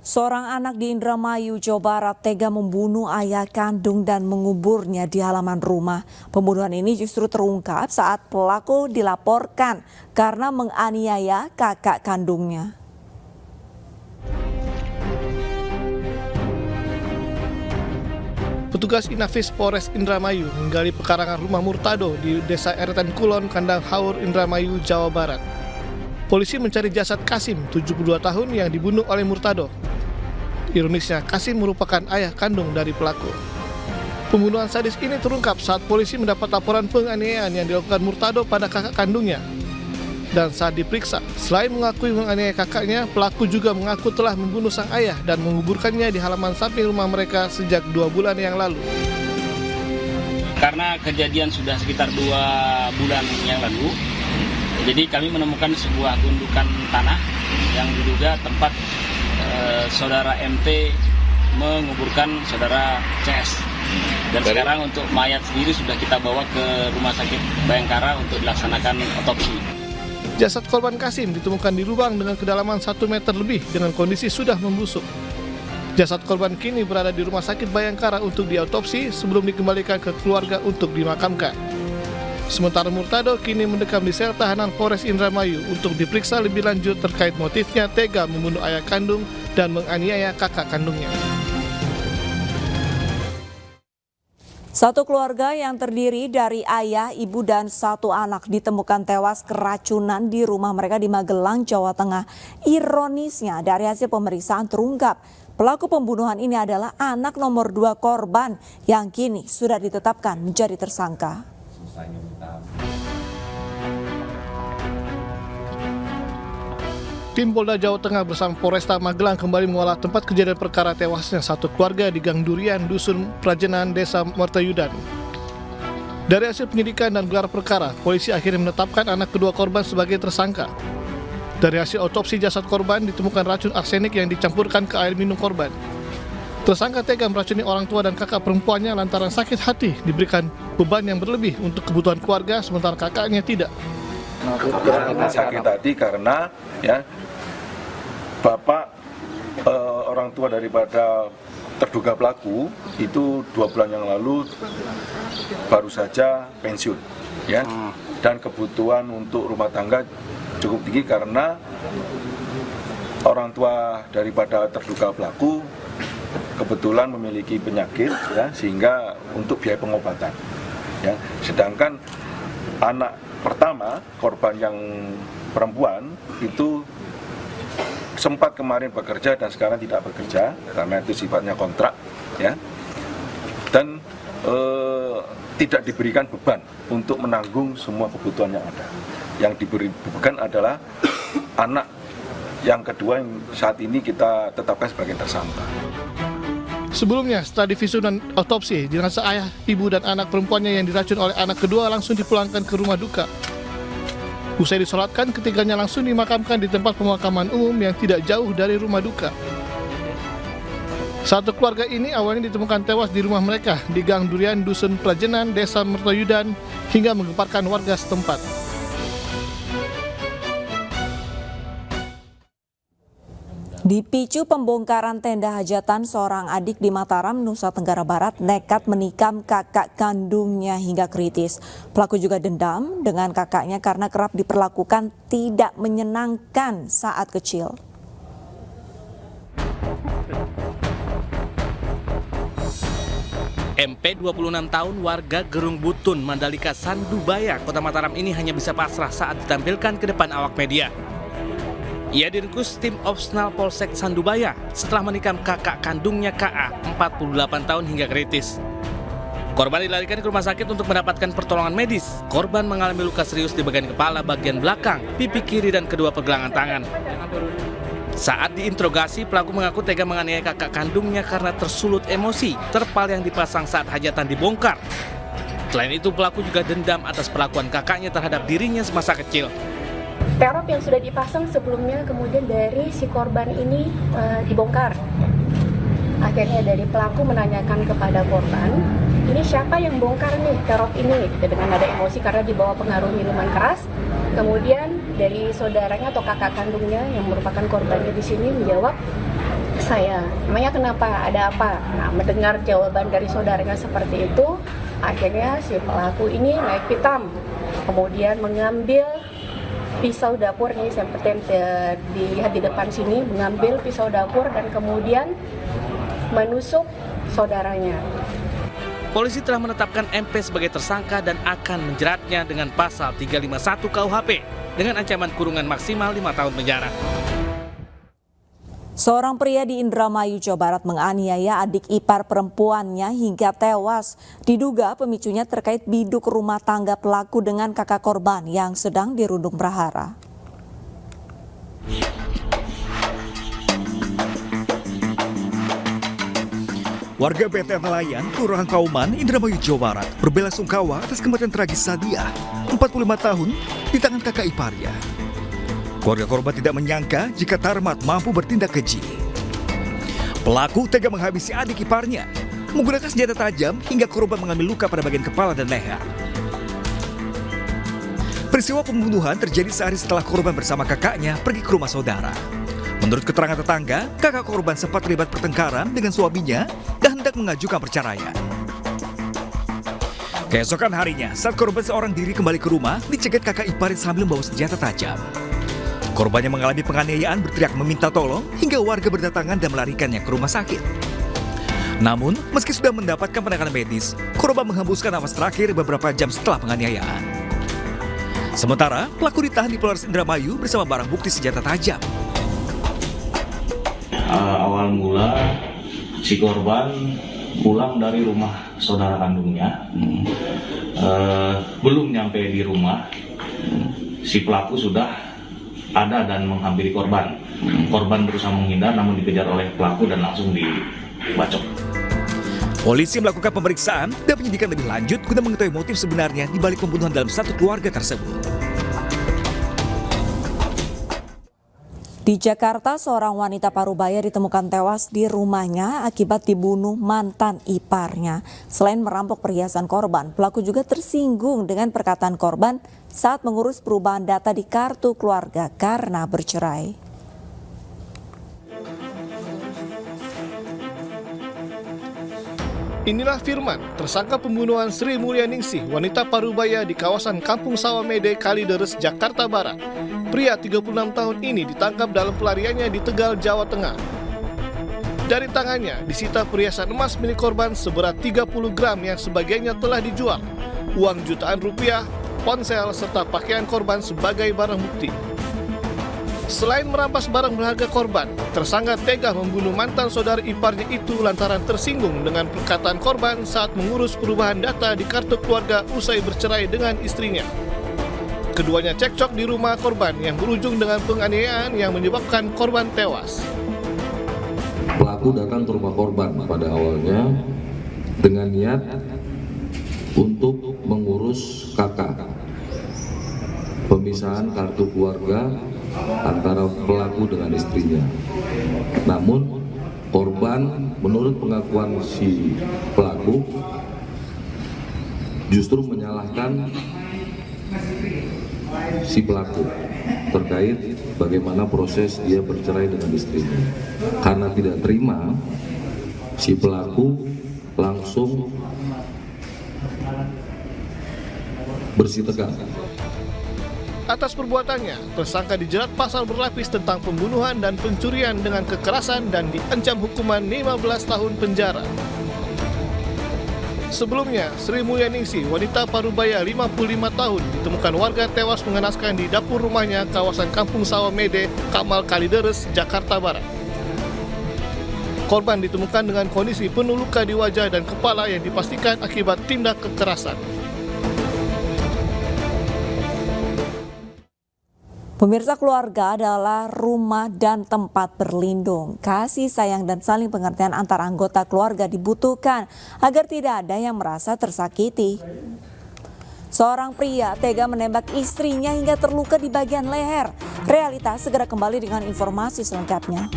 Seorang anak di Indramayu, Jawa Barat tega membunuh ayah kandung dan menguburnya di halaman rumah. Pembunuhan ini justru terungkap saat pelaku dilaporkan karena menganiaya kakak kandungnya. Petugas Inafis Polres Indramayu menggali pekarangan rumah Murtado di Desa Eretan Kulon, Kandang Haur, Indramayu, Jawa Barat. Polisi mencari jasad Kasim, 72 tahun yang dibunuh oleh Murtado. Ironisnya, Kasim merupakan ayah kandung dari pelaku. Pembunuhan sadis ini terungkap saat polisi mendapat laporan penganiayaan yang dilakukan Murtado pada kakak kandungnya. Dan saat diperiksa, selain mengakui menganiaya kakaknya, pelaku juga mengaku telah membunuh sang ayah dan menguburkannya di halaman samping rumah mereka sejak 2 bulan yang lalu. Karena kejadian sudah sekitar 2 bulan yang lalu, jadi kami menemukan sebuah gundukan tanah yang diduga tempat saudara MT menguburkan saudara CS. Dan sekarang untuk mayat sendiri sudah kita bawa ke Rumah Sakit Bayangkara untuk dilaksanakan otopsi. Jasad korban Kasim ditemukan di lubang dengan kedalaman 1 meter lebih dengan kondisi sudah membusuk. Jasad korban kini berada di Rumah Sakit Bayangkara untuk diautopsi sebelum dikembalikan ke keluarga untuk dimakamkan. Sementara Murtado kini mendekam di sel tahanan Polres Indramayu untuk diperiksa lebih lanjut terkait motifnya tega membunuh ayah kandung dan menganiaya kakak kandungnya. Satu keluarga yang terdiri dari ayah, ibu, dan 1 anak ditemukan tewas keracunan di rumah mereka di Magelang, Jawa Tengah. Ironisnya, dari hasil pemeriksaan terungkap pelaku pembunuhan ini adalah anak nomor 2 korban yang kini sudah ditetapkan menjadi tersangka. Tim Polda Jawa Tengah bersama Polresta Magelang kembali mengolah tempat kejadian perkara tewasnya satu keluarga di Gang Durian, Dusun Prajenan, Desa Mertayudan. Dari hasil penyidikan dan gelar perkara, polisi akhirnya menetapkan anak kedua korban sebagai tersangka. Dari hasil otopsi jasad korban ditemukan racun arsenik yang dicampurkan ke air minum korban. Tersangka tega meracuni orang tua dan kakak perempuannya lantaran sakit hati diberikan beban yang berlebih untuk kebutuhan keluarga sementara kakaknya tidak. Sakit hati karena bapak orang tua daripada terduga pelaku itu 2 bulan yang lalu baru saja pensiun, dan kebutuhan untuk rumah tangga cukup tinggi karena orang tua daripada terduga pelaku kebetulan memiliki penyakit, sehingga untuk biaya pengobatan. Sedangkan anak pertama korban yang perempuan itu sempat kemarin bekerja dan sekarang tidak bekerja karena itu sifatnya kontrak, dan tidak diberikan beban untuk menanggung semua kebutuhan yang ada. Yang diberi beban adalah anak yang kedua yang saat ini kita tetapkan sebagai tersangka. Sebelumnya, setelah divisum dan otopsi, jenazah ayah, ibu, dan anak perempuannya yang diracun oleh anak kedua langsung dipulangkan ke rumah duka. Usai disolatkan, ketiganya langsung dimakamkan di tempat pemakaman umum yang tidak jauh dari rumah duka. Satu keluarga ini awalnya ditemukan tewas di rumah mereka di Gang Durian, Dusun Prajenan, Desa Mertayudan, hingga menggemparkan warga setempat. Dipicu pembongkaran tenda hajatan, seorang adik di Mataram, Nusa Tenggara Barat nekat menikam kakak kandungnya hingga kritis. Pelaku juga dendam dengan kakaknya karena kerap diperlakukan tidak menyenangkan saat kecil. MP 26 tahun warga Gerung Butun, Mandalika, Sandubaya, Kota Mataram ini hanya bisa pasrah saat ditampilkan ke depan awak media. Ia diringkus tim Opsnal Polsek Sandubaya setelah menikam kakak kandungnya KA, 48 tahun hingga kritis. Korban dilarikan ke rumah sakit untuk mendapatkan pertolongan medis. Korban mengalami luka serius di bagian kepala, bagian belakang, pipi kiri, dan kedua pergelangan tangan. Saat diinterogasi, pelaku mengaku tega menganiaya kakak kandungnya karena tersulut emosi terpal yang dipasang saat hajatan dibongkar. Selain itu, pelaku juga dendam atas perlakuan kakaknya terhadap dirinya semasa kecil. Terop yang sudah dipasang sebelumnya kemudian dari si korban ini dibongkar. Akhirnya dari pelaku menanyakan kepada korban, ini siapa yang bongkar nih terop ini? Dengan ada emosi karena dibawa pengaruh minuman keras. Kemudian dari saudaranya atau kakak kandungnya yang merupakan korbannya di sini menjawab, saya, namanya kenapa, ada apa? Nah, mendengar jawaban dari saudaranya seperti itu, akhirnya si pelaku ini naik pitam, kemudian mengambil pisau dapur nih, seperti yang dilihat di depan sini, mengambil pisau dapur dan kemudian menusuk saudaranya. Polisi telah menetapkan MP sebagai tersangka dan akan menjeratnya dengan pasal 351 KUHP dengan ancaman kurungan maksimal 5 tahun penjara. Seorang pria di Indramayu, Jawa Barat menganiaya adik ipar perempuannya hingga tewas. Diduga pemicunya terkait biduk rumah tangga pelaku dengan kakak korban yang sedang dirundung prahara. Warga BT Nelayan, Kelurahan Kauman, Indramayu, Jawa Barat berbelasungkawa atas kematian tragis Sadiah, 45 tahun, di tangan kakak iparnya. Keluarga korban tidak menyangka jika Tarmat mampu bertindak keji. Pelaku tega menghabisi adik iparnya, menggunakan senjata tajam hingga korban mengalami luka pada bagian kepala dan leher. Peristiwa pembunuhan terjadi sehari setelah korban bersama kakaknya pergi ke rumah saudara. Menurut keterangan tetangga, kakak korban sempat terlibat pertengkaran dengan suaminya dan hendak mengajukan perceraian. Keesokan harinya, saat korban seorang diri kembali ke rumah, dicegat kakak iparnya sambil membawa senjata tajam. Korbannya mengalami penganiayaan, berteriak meminta tolong hingga warga berdatangan dan melarikannya ke rumah sakit. Namun, meski sudah mendapatkan penanganan medis, korban menghembuskan nafas terakhir beberapa jam setelah penganiayaan. Sementara, pelaku ditahan di Polres Indramayu bersama barang bukti senjata tajam. Awal mula si korban pulang dari rumah saudara kandungnya, belum nyampe di rumah, si pelaku sudah ada dan menghampiri korban. Korban berusaha menghindar namun dikejar oleh pelaku dan langsung dibacok. Polisi melakukan pemeriksaan dan penyidikan lebih lanjut guna mengetahui motif sebenarnya di balik pembunuhan dalam satu keluarga tersebut. Di Jakarta, seorang wanita parubaya ditemukan tewas di rumahnya akibat dibunuh mantan iparnya. Selain merampok perhiasan korban, pelaku juga tersinggung dengan perkataan korban saat mengurus perubahan data di kartu keluarga karena bercerai. Inilah Firman, tersangka pembunuhan Sri Mulyaningsih, wanita parubaya di kawasan Kampung Sawah Mede, Kalideres, Jakarta Barat. Pria 36 tahun ini ditangkap dalam pelariannya di Tegal, Jawa Tengah. Dari tangannya disita perhiasan emas milik korban seberat 30 gram yang sebagiannya telah dijual, uang jutaan rupiah, ponsel, serta pakaian korban sebagai barang bukti. Selain merampas barang berharga korban, tersangka tega membunuh mantan saudara iparnya itu lantaran tersinggung dengan perkataan korban saat mengurus perubahan data di kartu keluarga usai bercerai dengan istrinya. Keduanya cekcok di rumah korban yang berujung dengan penganiayaan yang menyebabkan korban tewas. Pelaku datang ke rumah korban pada awalnya dengan niat untuk mengurus kakak. Pemisahan kartu keluarga antara pelaku dengan istrinya. Namun korban menurut pengakuan si pelaku justru menyalahkan si pelaku terkait bagaimana proses dia bercerai dengan istrinya. Karena tidak terima, si pelaku langsung bersih tegang. Atas perbuatannya, tersangka dijerat pasal berlapis tentang pembunuhan dan pencurian dengan kekerasan dan diancam hukuman 15 tahun penjara. Sebelumnya, Sri Mulyaningsih, wanita parubaya 55 tahun, ditemukan warga tewas mengenaskan di dapur rumahnya kawasan Kampung Sawah Mede, Kamal, Kalideres, Jakarta Barat. Korban ditemukan dengan kondisi penuh luka di wajah dan kepala yang dipastikan akibat tindak kekerasan. Pemirsa, keluarga adalah rumah dan tempat berlindung. Kasih sayang dan saling pengertian antar anggota keluarga dibutuhkan agar tidak ada yang merasa tersakiti. Seorang pria tega menembak istrinya hingga terluka di bagian leher. Realitas segera kembali dengan informasi selengkapnya.